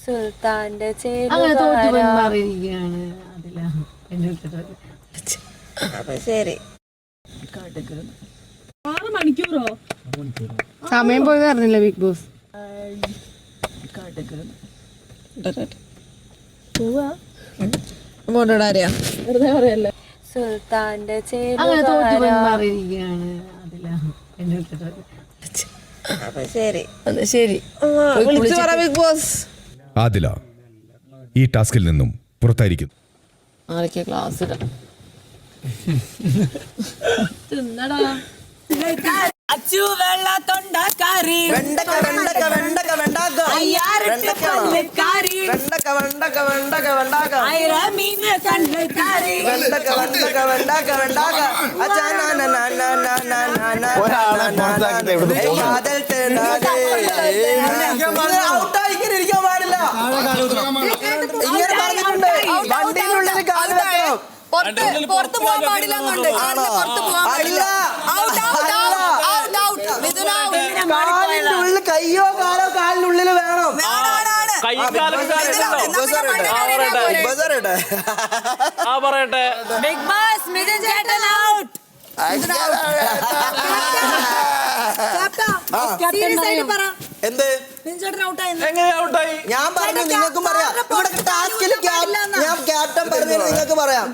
സുൽത്താന്റെ ശരി സമയം പോയത് അറിഞ്ഞില്ല ബിഗ് ബോസ്. സുൽത്താന്റെ ശരി ശരി ബിഗ് ബോസ്. ആദില ഈ ടാസ്കിൽ നിന്നും പുറത്തായിരിക്കുന്നു. ആരൊക്കെ ക്ലാസ് തിന്നടാ അച്ചു വെള്ള തൊണ്ടക്കാരി വെണ്ടക്ക വെണ്ടക്ക വെണ്ടക്ക വെണ്ടാക്ക വെണ്ടക്കാരി വെണ്ടക്ക വെണ്ടക്ക വെണ്ടക്ക വെണ്ടാക്ക മീന കണ്ടക്കാരി വെണ്ടക്ക വെണ്ടക്ക വെണ്ടാക്ക വെണ്ടാക്ക ഔട്ടായി ഇങ്ങനെ ഇരിക്കാൻ പാടില്ല. ഇങ്ങനെ പറഞ്ഞിട്ടുണ്ട് വണ്ടിയിലുള്ളിൽ കാല് വെക്കണം. പുറത്ത് പോകാൻ പാടില്ല അല്ല കാലിന്റെ ഉള്ളിൽ കയ്യോ കാലോ കാലിനുള്ളിൽ വേണം. ബിഗ് ബോസ് മിഥുൻ ചേട്ടൻ ഔട്ട്. എന്ത് ഞാൻ പറഞ്ഞു നിങ്ങൾക്കും പറയാം. ഇവിടെ ടാസ്കിൽ ഞാൻ ക്യാപ്റ്റൻ പറഞ്ഞു നിങ്ങൾക്ക് പറയാം.